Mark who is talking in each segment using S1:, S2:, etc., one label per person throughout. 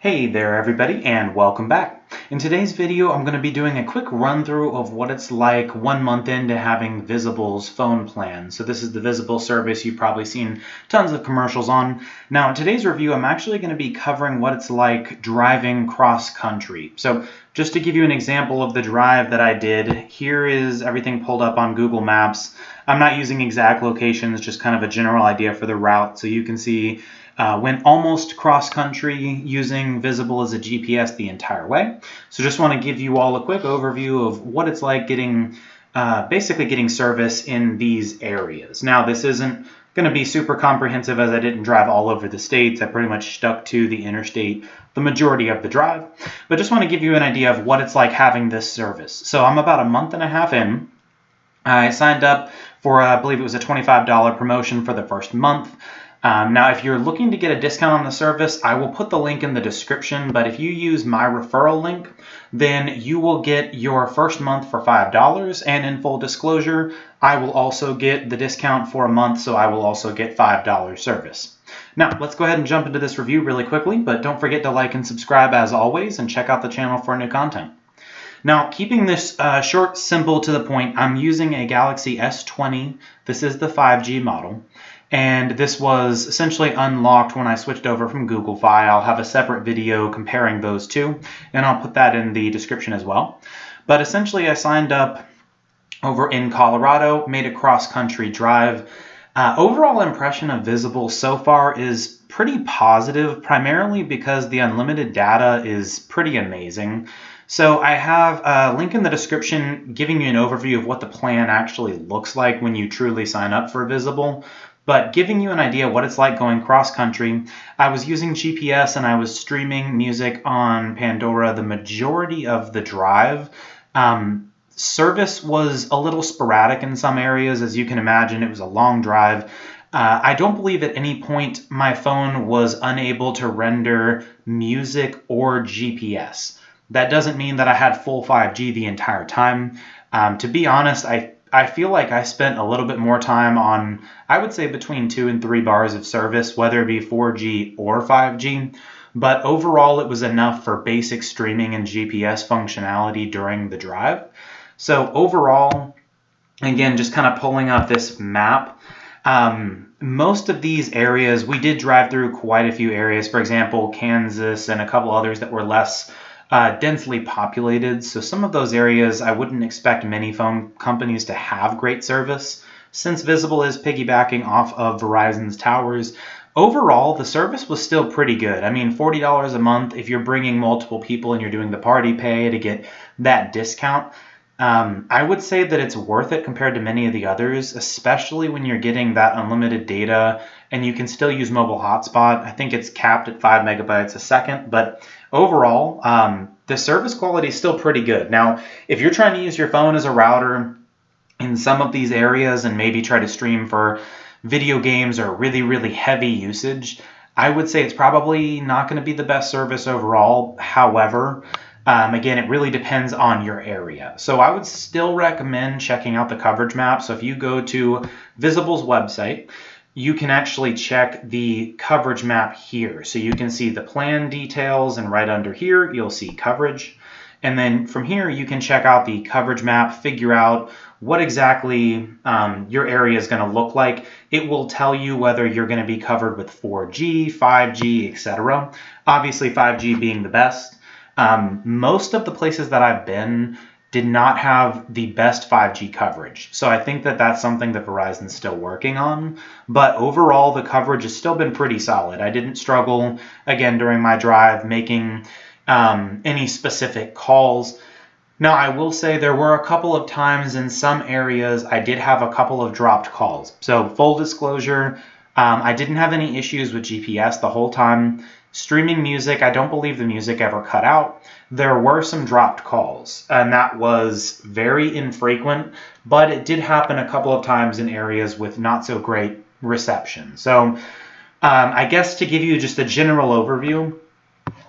S1: Hey there everybody, and welcome back. In today's video I'm going to be doing a quick run through of what it's like 1 month into having Visible's phone plan. So this is the Visible service you've probably seen tons of commercials on. Now in today's review I'm actually going to be covering what it's like driving cross country. So just to give you an example of the drive that I did, here is everything pulled up on Google Maps. I'm not using exact locations, just kind of a general idea for the route, so you can see went almost cross-country using Visible as a GPS the entire way. So just want to give you all a quick overview of what it's like getting, basically getting service in these areas. Now this isn't going to be super comprehensive as I didn't drive all over the states. I pretty much stuck to the interstate the majority of the drive, but just want to give you an idea of what it's like having this service. So I'm about a month and a half in. I signed up for, I believe it was a $25 promotion for the first month. Now, if you're looking to get a discount on the service, I will put the link in the description, but if you use my referral link, then you will get your first month for $5, and in full disclosure, I will also get the discount for a month, so I will also get $5 service. Now, let's go ahead and jump into this review really quickly, but don't forget to like and subscribe as always, and check out the channel for new content. Now, keeping this short, simple, to the point, I'm using a Galaxy S20. This is the 5G model. And this was essentially unlocked when I switched over from Google Fi. I'll have a separate video comparing those two, and I'll put that in the description as well. But essentially, I signed up over in Colorado, made a cross-country drive. Overall impression of Visible so far is pretty positive, primarily because the unlimited data is pretty amazing. So I have a link in the description giving you an overview of what the plan actually looks like when you truly sign up for Visible. But giving you an idea what it's like going cross-country, I was using GPS and I was streaming music on Pandora the majority of the drive. Service was a little sporadic in some areas. As you can imagine, it was a long drive. I don't believe at any point my phone was unable to render music or GPS. That doesn't mean that I had full 5G the entire time. To be honest, I feel like I spent a little bit more time on, I would say, between 2 and 3 bars of service, whether it be 4G or 5G. But overall, it was enough for basic streaming and GPS functionality during the drive. So overall, again, just kind of pulling up this map, most of these areas, we did drive through quite a few areas. For example, Kansas and a couple others that were less densely populated. So some of those areas I wouldn't expect many phone companies to have great service, since Visible is piggybacking off of Verizon's towers. Overall, the service was still pretty good. I mean, $40 a month if you're bringing multiple people and you're doing the party pay to get that discount. I would say that it's worth it compared to many of the others, especially when you're getting that unlimited data and you can still use mobile hotspot. I think it's capped at 5 megabytes a second, but overall, the service quality is still pretty good. Now, if you're trying to use your phone as a router in some of these areas and maybe try to stream for video games or really, really heavy usage, I would say it's probably not going to be the best service overall. However, again, it really depends on your area. So I would still recommend checking out the coverage map. So if you go to Visible's website, you can actually check the coverage map here. So you can see the plan details, and right under here, you'll see coverage. And then from here, you can check out the coverage map, figure out what exactly your area is going to look like. It will tell you whether you're going to be covered with 4G, 5G, etc. Obviously, 5G being the best. Most of the places that I've been did not have the best 5G coverage. So I think that that's something that Verizon's still working on. But overall, the coverage has still been pretty solid. I didn't struggle, again, during my drive making any specific calls. Now, I will say there were a couple of times in some areas I did have a couple of dropped calls. So full disclosure, I didn't have any issues with GPS the whole time. Streaming music, I don't believe the music ever cut out. There were some dropped calls, and that was very infrequent, but it did happen a couple of times in areas with not so great reception. So I guess to give you just a general overview,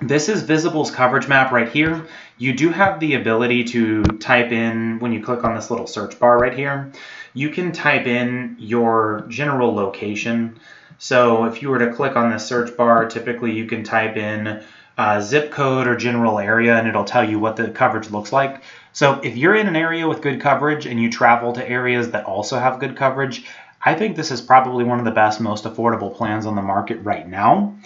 S1: this is Visible's coverage map right here. You do have the ability to type in, when you click on this little search bar right here, you can type in your general location. So if you were to click on the search bar, typically you can type in zip code or general area, and it'll tell you what the coverage looks like. So if you're in an area with good coverage and you travel to areas that also have good coverage, I think this is probably one of the best, most affordable plans on the market right now.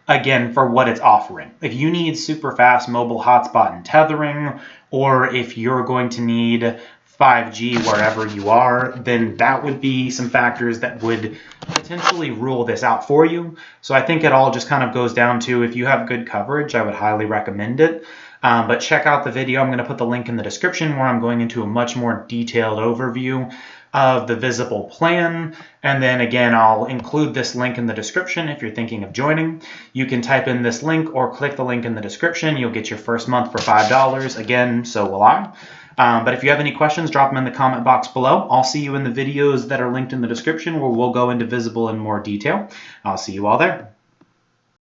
S1: Again, for what it's offering. If you need super fast mobile hotspot and tethering, or if you're going to need 5G wherever you are, then that would be some factors that would potentially rule this out for you. So I think it all just kind of goes down to, if you have good coverage, I would highly recommend it. But check out the video. I'm going to put the link in the description where I'm going into a much more detailed overview of the Visible plan. And then again, I'll include this link in the description if you're thinking of joining. You can type in this link or click the link in the description. You'll get your first month for $5. Again, so will I. But if you have any questions, drop them in the comment box below. I'll see you in the videos that are linked in the description where we'll go into Visible in more detail. I'll see you all there.